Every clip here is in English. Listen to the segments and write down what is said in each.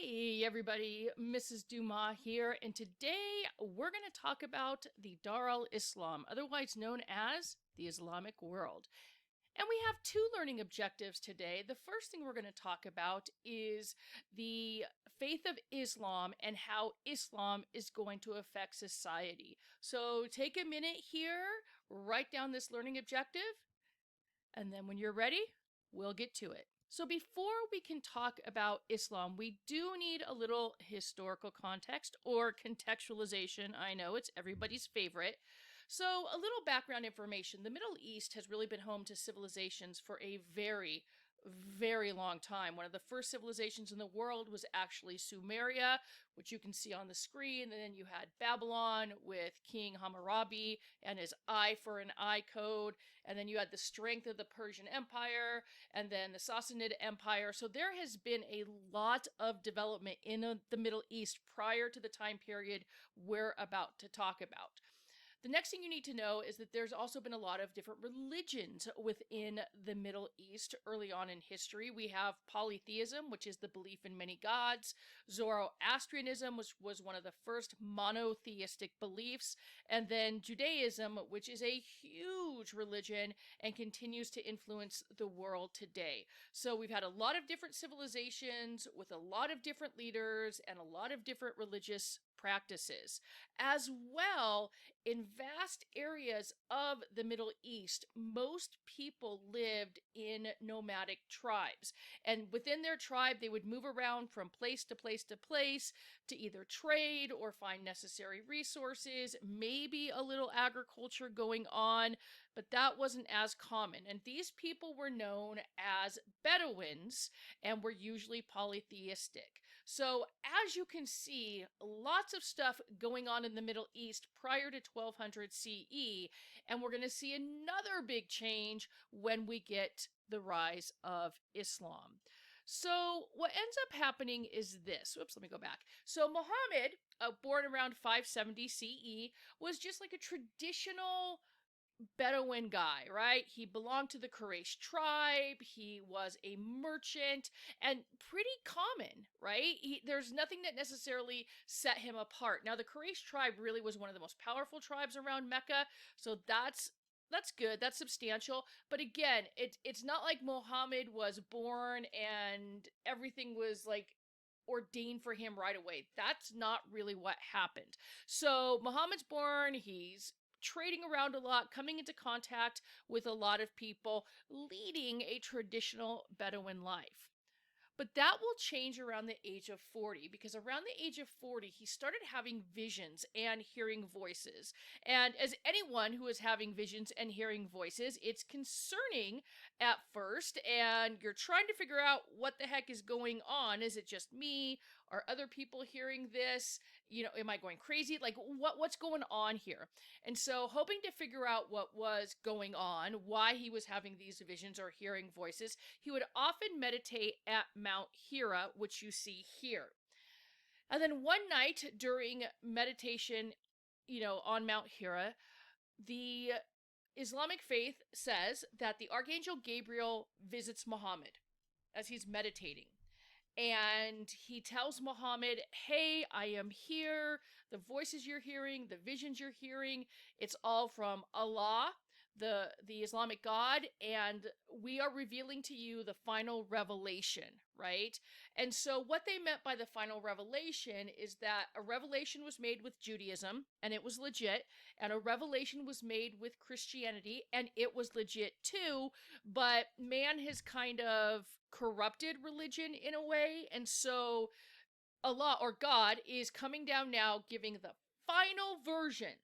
Hey everybody, Mrs. Dumas here, and today we're going to talk about the Dar al-Islam, otherwise known as the Islamic world. And we have two learning objectives today. The first thing we're going to talk about is the faith of Islam and how Islam is going to affect society. So take a minute here, write down this learning objective, and then when you're ready, we'll get to it. So before we can talk about Islam, we do need a little historical context or contextualization. I know it's everybody's favorite. So a little background information. The Middle East has really been home to civilizations for a very, very long time. One of the first civilizations in the world was actually Sumeria, which you can see on the screen. And then you had Babylon with King Hammurabi and his eye for an eye code. And then you had the strength of the Persian Empire and then the Sassanid Empire. So there has been a lot of development in the Middle East prior to the time period we're about to talk about. The next thing you need to know is that there's also been a lot of different religions within the Middle East early on in history. We have polytheism, which is the belief in many gods. Zoroastrianism, which was one of the first monotheistic beliefs. And then Judaism, which is a huge religion and continues to influence the world today. So we've had a lot of different civilizations with a lot of different leaders and a lot of different religious practices. As well, in vast areas of the Middle East, most people lived in nomadic tribes. And within their tribe, they would move around from place to place to place to either trade or find necessary resources, maybe a little agriculture going on, but that wasn't as common. And these people were known as Bedouins and were usually polytheistic. So as you can see, lots of stuff going on in the Middle East prior to 1200 CE, and we're going to see another big change when we get the rise of Islam. So what ends up happening is this. Oops, let me go back. So Muhammad, born around 570 CE, was just like a traditional Bedouin guy, right? He belonged to the Quraysh tribe. He was a merchant and pretty common, right? There's nothing that necessarily set him apart. Now, the Quraysh tribe really was one of the most powerful tribes around Mecca, so that's good. That's substantial. But again, it's not like Muhammad was born and everything was like ordained for him right away. That's not really what happened. So Muhammad's born, he's trading around a lot, coming into contact with a lot of people, leading a traditional Bedouin life. But that will change around the age of 40, because around the age of 40, he started having visions and hearing voices. And as anyone who is having visions and hearing voices, it's concerning at first, and you're trying to figure out what the heck is going on. Is it just me? Are other people hearing this? You know, am I going crazy? Like, what's going on here? And so, hoping to figure out what was going on, why he was having these visions or hearing voices, he would often meditate at Mount Hira, which you see here. And then one night during meditation, on Mount Hira, the Islamic faith says that the Archangel Gabriel visits Muhammad as he's meditating. And he tells Muhammad, hey, I am here. The voices you're hearing, the visions you're hearing, it's all from Allah, the Islamic God, and we are revealing to you the final revelation, right? And so what they meant by the final revelation is that a revelation was made with Judaism, and it was legit, and a revelation was made with Christianity, and it was legit too, but man has kind of corrupted religion in a way, and so Allah, or God, is coming down now giving the final version.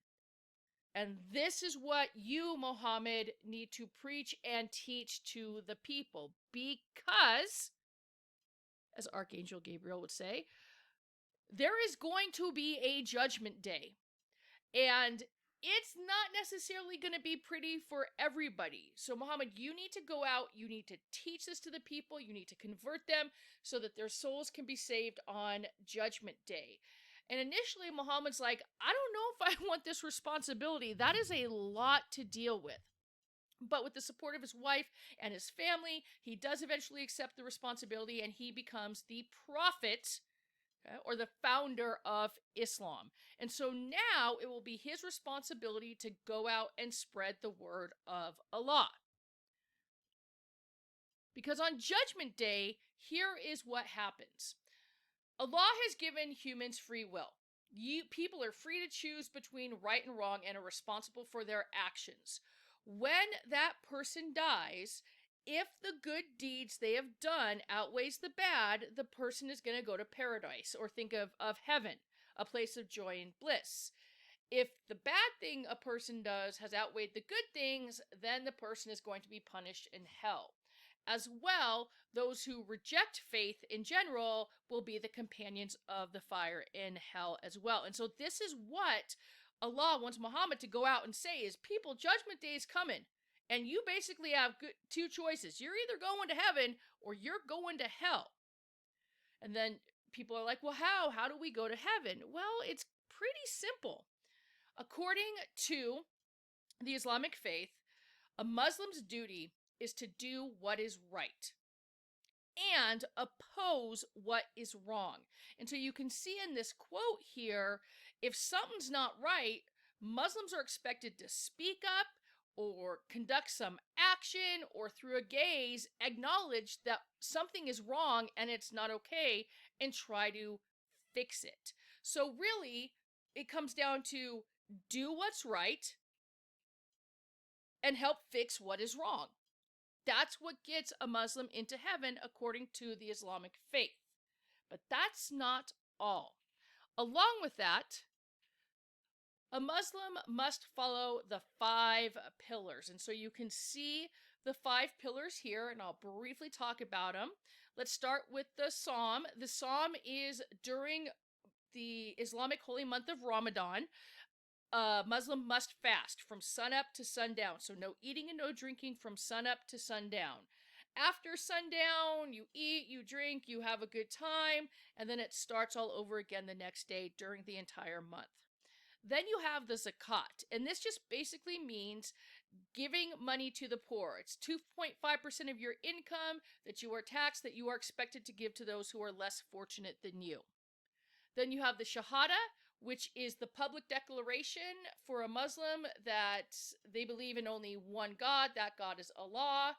And this is what you, Muhammad, need to preach and teach to the people. Because, as Archangel Gabriel would say, there is going to be a judgment day. And it's not necessarily going to be pretty for everybody. So, Muhammad, you need to go out, you need to teach this to the people, you need to convert them so that their souls can be saved on Judgment Day. And initially, Muhammad's like, I don't know if I want this responsibility. That is a lot to deal with. But with the support of his wife and his family, he does eventually accept the responsibility, and he becomes the prophet okay, or the founder of Islam. And so now it will be his responsibility to go out and spread the word of Allah. Because on Judgment Day, here is what happens. Allah has given humans free will. People are free to choose between right and wrong and are responsible for their actions. When that person dies, if the good deeds they have done outweighs the bad, the person is going to go to paradise, or think of heaven, a place of joy and bliss. If the bad thing a person does has outweighed the good things, then the person is going to be punished in hell. As well, those who reject faith in general will be the companions of the fire in hell as well. And so this is what Allah wants Muhammad to go out and say is, people, Judgment Day is coming. And you basically have two choices. You're either going to heaven or you're going to hell. And then people are like, well, how? How do we go to heaven? Well, it's pretty simple. According to the Islamic faith, a Muslim's duty is to do what is right and oppose what is wrong. And so you can see in this quote here, if something's not right, Muslims are expected to speak up or conduct some action, or through a gaze, acknowledge that something is wrong and it's not okay, and try to fix it. So really, it comes down to do what's right and help fix what is wrong. That's what gets a Muslim into heaven according to the Islamic faith. But that's not all. Along with that, a Muslim must follow the 5 pillars. And so you can see the 5 pillars here, and I'll briefly talk about them. Let's start with the Psalm. The Psalm is during the Islamic holy month of Ramadan. A Muslim must fast from sunup to sundown. So no eating and no drinking from sunup to sundown. After sundown, you eat, you drink, you have a good time, and then it starts all over again the next day during the entire month. Then you have the zakat, and this just basically means giving money to the poor. It's 2.5% of your income that you are taxed, that you are expected to give to those who are less fortunate than you. Then you have the shahada, which is the public declaration for a Muslim that they believe in only one God, that God is Allah.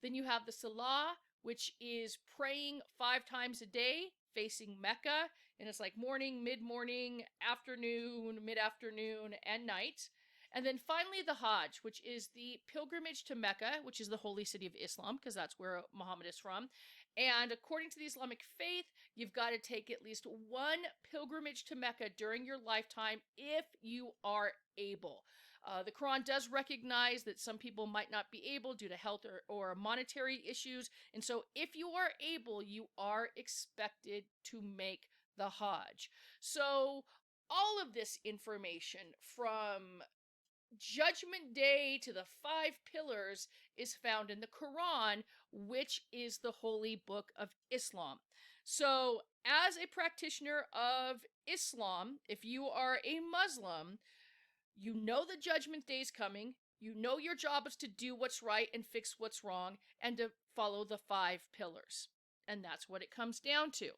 Then you have the salah, which is praying 5 times a day facing Mecca, and it's like morning, mid-morning, afternoon, mid-afternoon, and night. And then finally the Hajj, which is the pilgrimage to Mecca, which is the holy city of Islam, because that's where Muhammad is from. And according to the Islamic faith, you've got to take at least 1 pilgrimage to Mecca during your lifetime if you are able. The Quran does recognize that some people might not be able due to health or monetary issues. And so if you are able, you are expected to make the Hajj. So all of this information from Judgment Day to the 5 pillars is found in the Quran, which is the holy book of Islam. So as a practitioner of Islam, if you are a Muslim, you know the Judgment Day is coming. You know your job is to do what's right and fix what's wrong and to follow the 5 pillars. And that's what it comes down to.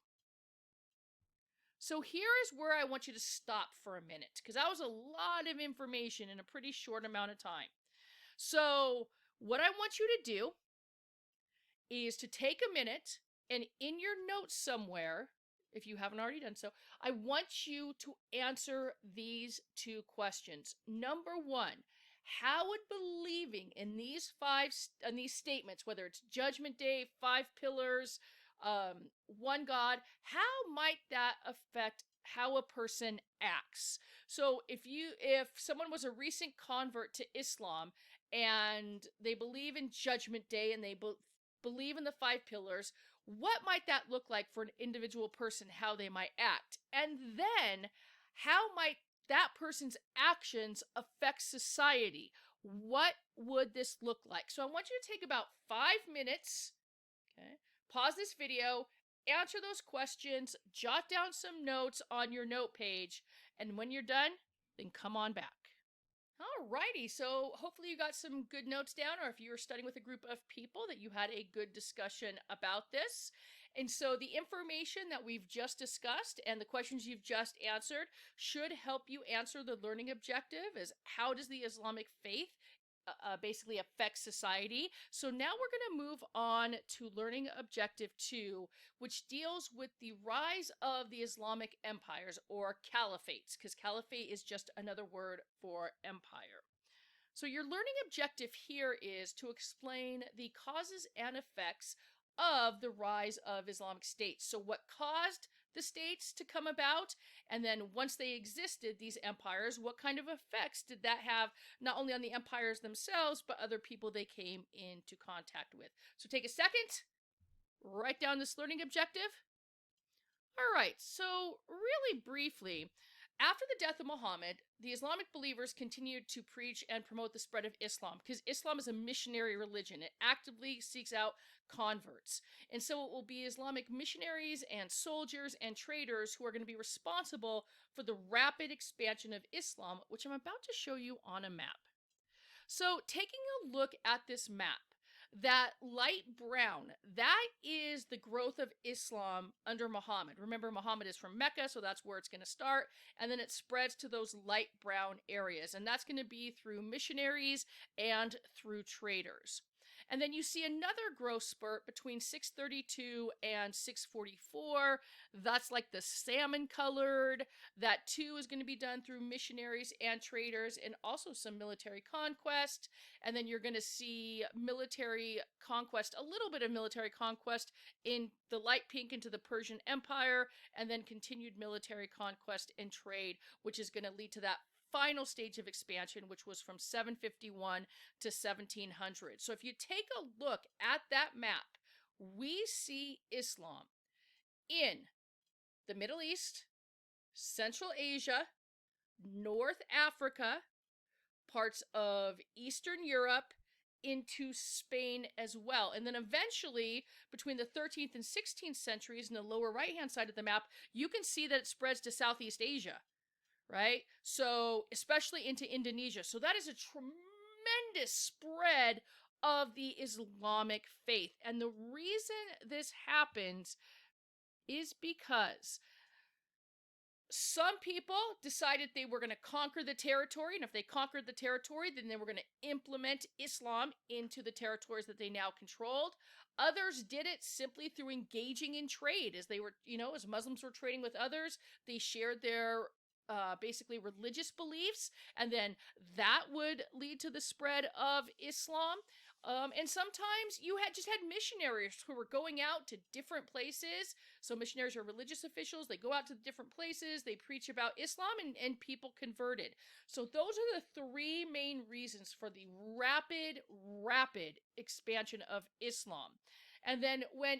So here is where I want you to stop for a minute, because that was a lot of information in a pretty short amount of time. So what I want you to do is to take a minute, and in your notes somewhere, if you haven't already done so, I want you to answer these 2 questions. Number 1, how would believing in these statements, whether it's Judgment Day, 5 pillars, one God, how might that affect how a person acts? So if someone was a recent convert to Islam and they believe in Judgment Day and they believe in the 5 pillars, what might that look like for an individual person, how they might act? And then how might that person's actions affect society? What would this look like? So I want you to take about 5 minutes, okay? Pause this video, answer those questions, jot down some notes on your note page, and when you're done, then come on back. Alrighty, so hopefully you got some good notes down, or if you were studying with a group of people that you had a good discussion about this. And so the information that we've just discussed and the questions you've just answered should help you answer the learning objective is how does the Islamic faith basically affect society? So now we're going to move on to learning objective 2, which deals with the rise of the Islamic empires or caliphates, because caliphate is just another word for empire. So your learning objective here is to explain the causes and effects of the rise of Islamic states. So what caused the states to come about, and then once they existed, these empires, what kind of effects did that have not only on the empires themselves, but other people they came into contact with. So take a second, write down this learning objective. All right, so really briefly, after the death of Muhammad, the Islamic believers continued to preach and promote the spread of Islam because Islam is a missionary religion. It actively seeks out converts. And so it will be Islamic missionaries and soldiers and traders who are going to be responsible for the rapid expansion of Islam, which I'm about to show you on a map. So taking a look at this map, that light brown, that is the growth of Islam under Muhammad. Remember, Muhammad is from Mecca, so that's where it's going to start. And then it spreads to those light brown areas. And that's going to be through missionaries and through traders. And then you see another growth spurt between 632 and 644. That's like the salmon colored. That too is going to be done through missionaries and traders and also some military conquest. And then you're going to see military conquest, a little bit of military conquest in the light pink into the Persian Empire, and then continued military conquest and trade, which is going to lead to that final stage of expansion, which was from 751 to 1700. So if you take a look at that map, we see Islam in the Middle East, Central Asia, North Africa, parts of Eastern Europe, into Spain as well. And then eventually, between the 13th and 16th centuries, in the lower right-hand side of the map, you can see that it spreads to Southeast Asia. Right? So, especially into Indonesia. So that is a tremendous spread of the Islamic faith. And the reason this happens is because some people decided they were going to conquer the territory. And if they conquered the territory, then they were going to implement Islam into the territories that they now controlled. Others did it simply through engaging in trade. As they were, as Muslims were trading with others, they shared their basically religious beliefs, and then that would lead to the spread of Islam. And sometimes you just had missionaries who were going out to different places. So missionaries are religious officials. They go out to different places. They preach about Islam, and people converted. So those are the three main reasons for the rapid expansion of Islam. And then when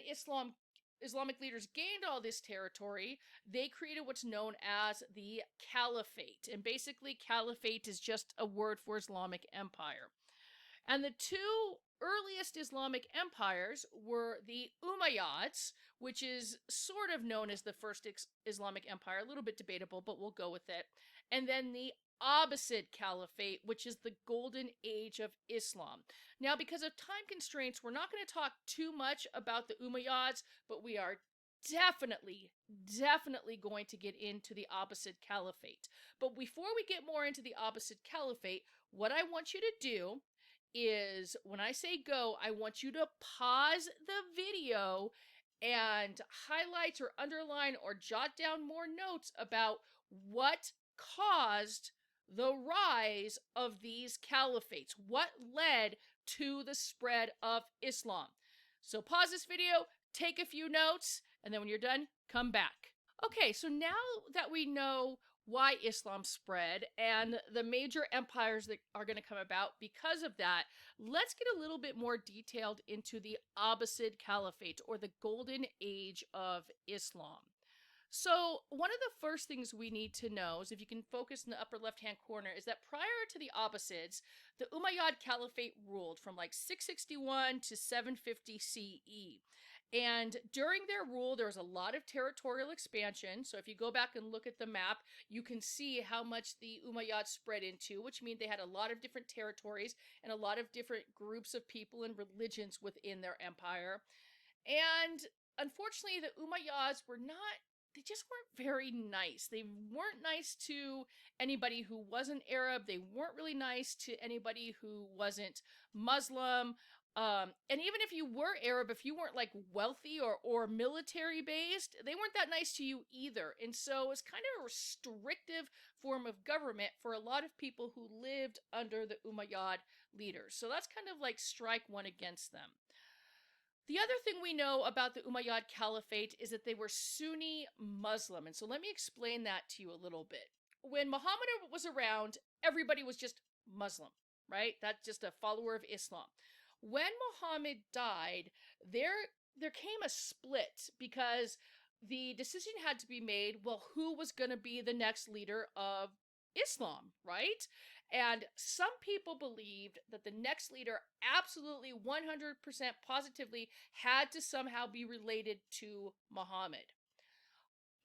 Islamic leaders gained all this territory, they created what's known as the caliphate. And basically, caliphate is just a word for Islamic empire. And the two earliest Islamic empires were the Umayyads, which is sort of known as the first Islamic empire, a little bit debatable, but we'll go with it. And then the Abbasid Caliphate, which is the golden age of Islam. Now, because of time constraints, we're not going to talk too much about the Umayyads, but we are definitely going to get into the Abbasid Caliphate. But before we get more into the Abbasid Caliphate, what I want you to do is, when I say go, I want you to pause the video and highlight or underline or jot down more notes about what caused the rise of these caliphates. What led to the spread of Islam? So pause this video, take a few notes, and then when you're done, come back. Okay, so now that we know why Islam spread and the major empires that are going to come about because of that, let's get a little bit more detailed into the Abbasid Caliphate, or the golden age of Islam. So one of the first things we need to know is, if you can focus in the upper left-hand corner, is that prior to the Abbasids, the Umayyad Caliphate ruled from like 661 to 750 CE. And during their rule, there was a lot of territorial expansion. So if you go back and look at the map, you can see how much the Umayyads spread into, which means they had a lot of different territories and a lot of different groups of people and religions within their empire. And unfortunately, the Umayyads were not, they just weren't very nice. They weren't nice to anybody who wasn't Arab. They weren't really nice to anybody who wasn't Muslim. And even if you were Arab, if you weren't like wealthy or military based, they weren't that nice to you either. And so it's kind of a restrictive form of government for a lot of people who lived under the Umayyad leaders. So that's kind of like strike one against them. The other thing we know about the Umayyad Caliphate is that they were Sunni Muslim. And so let me explain that to you a little bit. When Muhammad was around, everybody was just Muslim, right? That's just a follower of Islam. When Muhammad died, there came a split because the decision had to be made, well, who was going to be the next leader of Islam, right? And some people believed that the next leader absolutely 100% positively had to somehow be related to Muhammad.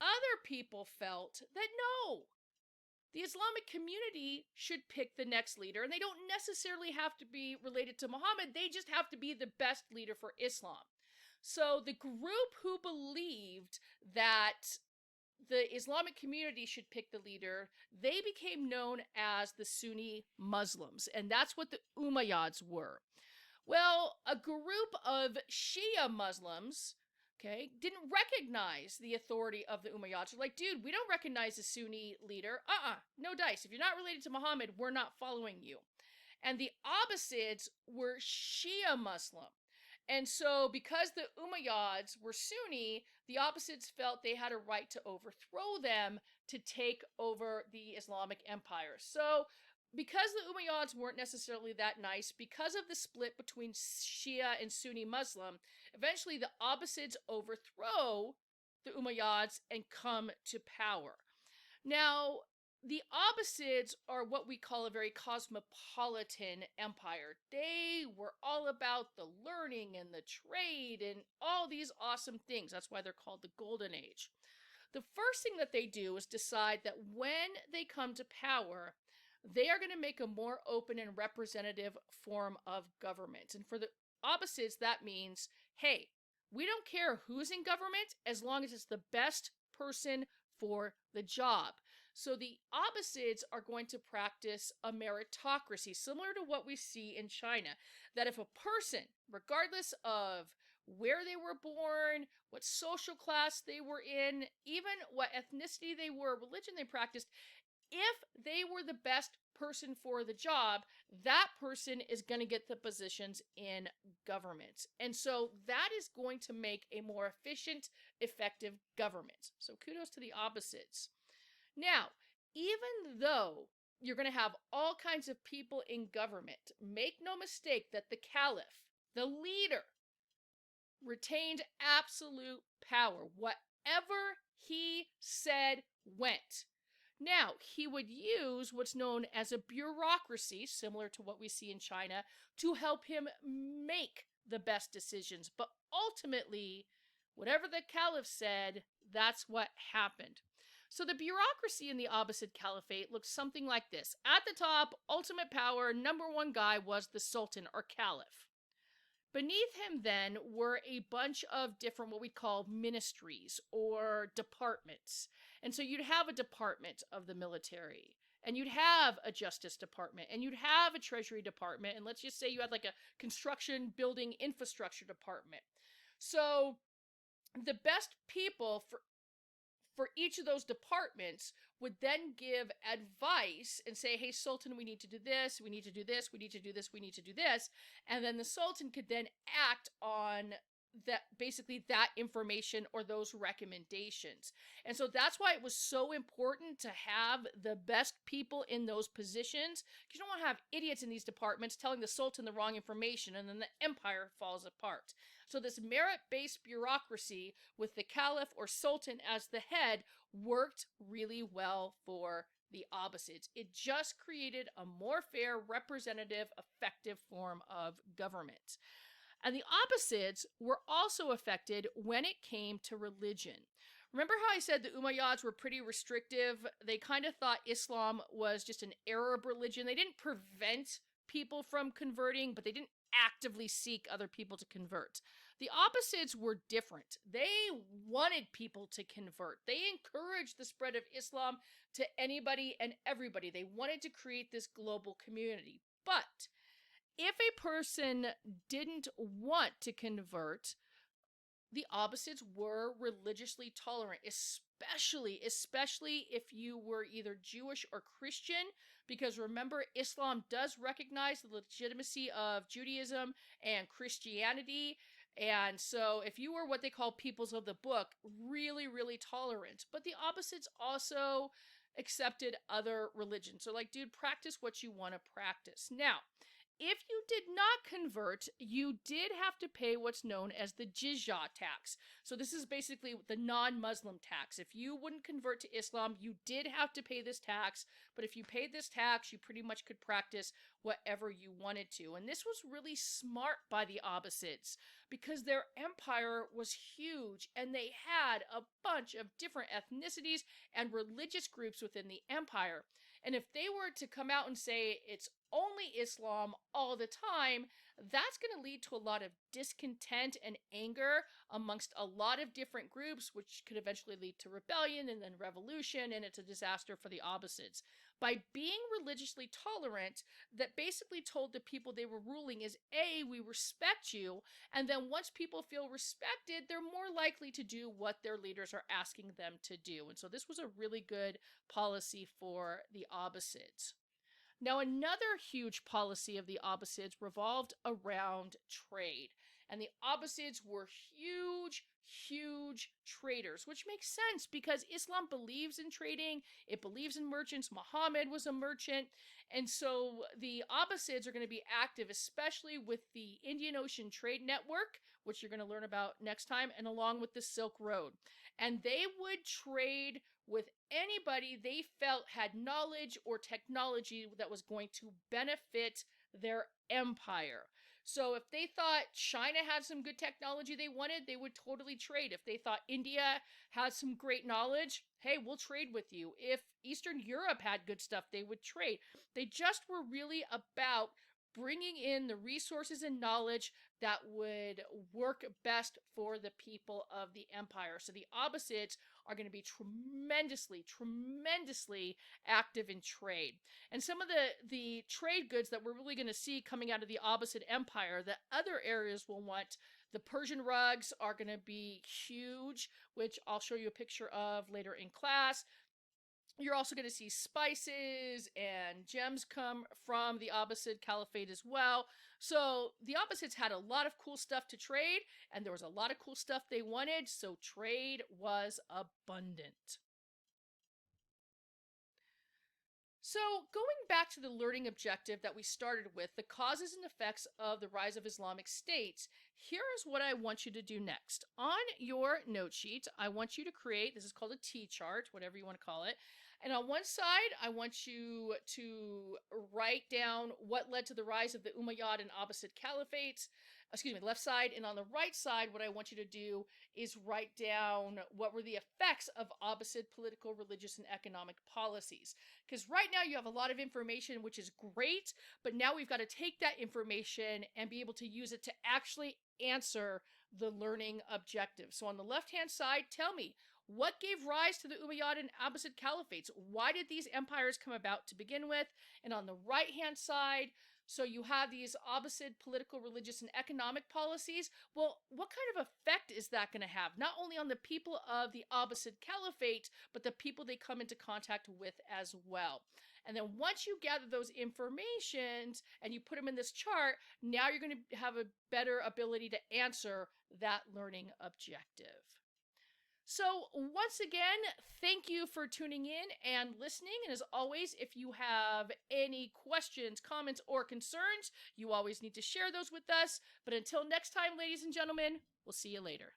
Other people felt that no, the Islamic community should pick the next leader, and they don't necessarily have to be related to Muhammad. They just have to be the best leader for Islam. So the group who believed that the Islamic community should pick the leader, they became known as the Sunni Muslims, and that's what the Umayyads were. Well, a group of Shia Muslims, okay, didn't recognize the authority of the Umayyads. They're like, dude, we don't recognize the Sunni leader. No dice. If you're not related to Muhammad, we're not following you. And the Abbasids were Shia Muslim. And so because the Umayyads were Sunni, the Abbasids felt they had a right to overthrow them to take over the Islamic Empire. So because the Umayyads weren't necessarily that nice, because of the split between Shia and Sunni Muslim, eventually the Abbasids overthrow the Umayyads and come to power. Now, the Abbasids are what we call a very cosmopolitan empire. They were all about the learning and the trade and all these awesome things. That's why they're called the Golden Age. The first thing that they do is decide that when they come to power, they are going to make a more open and representative form of government. And for the Abbasids, that means, hey, we don't care who's in government as long as it's the best person for the job. So the Abbasids are going to practice a meritocracy, similar to what we see in China, that if a person, regardless of where they were born, what social class they were in, even what ethnicity they were, religion they practiced, if they were the best person for the job, that person is going to get the positions in government. And so that is going to make a more efficient, effective government. So kudos to the Abbasids. Now, even though you're going to have all kinds of people in government, make no mistake that the caliph, the leader, retained absolute power. Whatever he said went. Now, he would use what's known as a bureaucracy, similar to what we see in China, to help him make the best decisions. But ultimately, whatever the caliph said, that's what happened. So the bureaucracy in the Abbasid Caliphate looks something like this. At the top, ultimate power, number one guy was the Sultan or Caliph. Beneath him then were a bunch of different what we call ministries or departments. And so you'd have a department of the military, and you'd have a justice department, and you'd have a treasury department, and let's just say you had like a construction building infrastructure department. So the best people for each of those departments would then give advice and say, hey, Sultan, we need to do this, we need to do this, we need to do this, we need to do this. And then the Sultan could then act on that, basically that information or those recommendations. And so that's why it was so important to have the best people in those positions, because you don't want to have idiots in these departments telling the Sultan the wrong information and then the empire falls apart. So this merit-based bureaucracy with the Caliph or Sultan as the head worked really well for the Abbasids. It just created a more fair, representative, effective form of government. And the Abbasids were also affected when it came to religion. Remember how I said the Umayyads were pretty restrictive? They kind of thought Islam was just an Arab religion. They didn't prevent people from converting, but they didn't actively seek other people to convert. The The Abbasids were different. They wanted people to convert. They encouraged the spread of Islam to anybody and everybody. They wanted to create this global community. But if a person didn't want to convert, the Abbasids were religiously tolerant, especially if you were either Jewish or Christian, because remember, Islam does recognize the legitimacy of Judaism and Christianity. And so if you were what they call peoples of the book, really, really tolerant. But the Abbasids also accepted other religions. So like, dude, practice what you want to practice. Now, if you did not convert, you did have to pay what's known as the jizya tax. So this is basically the non-Muslim tax. If you wouldn't convert to Islam, you did have to pay this tax. But if you paid this tax, you pretty much could practice whatever you wanted to. And this was really smart by the Abbasids because their empire was huge and they had a bunch of different ethnicities and religious groups within the empire. And if they were to come out and say it's only Islam all the time, that's going to lead to a lot of discontent and anger amongst a lot of different groups, which could eventually lead to rebellion and then revolution, and it's a disaster for the Abbasids. By being religiously tolerant, that basically told the people they were ruling is, A, we respect you, and then once people feel respected, they're more likely to do what their leaders are asking them to do. And so this was a really good policy for the Abbasids. Now, another huge policy of the Abbasids revolved around trade. And the Abbasids were huge traders, which makes sense because Islam believes in trading. It believes in merchants. Muhammad was a merchant. And so the Abbasids are going to be active, especially with the Indian Ocean Trade Network, which you're going to learn about next time, and along with the Silk Road. And they would trade with anybody they felt had knowledge or technology that was going to benefit their empire. So if they thought China had some good technology they wanted, they would totally trade. If they thought India had some great knowledge, hey, we'll trade with you. If Eastern Europe had good stuff, they would trade. They just were really about bringing in the resources and knowledge that would work best for the people of the empire. So the Abbasids are going to be tremendously active in trade. And some of the trade goods that we're really going to see coming out of the Abbasid Empire that other areas will want, the Persian rugs are going to be huge, which I'll show you a picture of later in class. You're also going to see spices and gems come from the Abbasid Caliphate as well. So the Abbasids had a lot of cool stuff to trade, and there was a lot of cool stuff they wanted, so trade was abundant. So going back to the learning objective that we started with, the causes and effects of the rise of Islamic states, here is what I want you to do next. On your note sheet, I want you to create, this is called a T-chart, whatever you want to call it. And on one side, I want you to write down what led to the rise of the Umayyad and Abbasid Caliphates. Excuse me, left side. And on the right side, what I want you to do is write down what were the effects of Abbasid political, religious, and economic policies. Because right now you have a lot of information, which is great, but now we've got to take that information and be able to use it to actually answer the learning objective. So on the left-hand side, tell me, what gave rise to the Umayyad and Abbasid Caliphates? Why did these empires come about to begin with? And on the right-hand side, so you have these Abbasid political, religious, and economic policies. Well, what kind of effect is that going to have? Not only on the people of the Abbasid Caliphate, but the people they come into contact with as well. And then once you gather those informations and you put them in this chart, now you're going to have a better ability to answer that learning objective. So once again, thank you for tuning in and listening. And as always, if you have any questions, comments, or concerns, you always need to share those with us. But until next time, ladies and gentlemen, we'll see you later.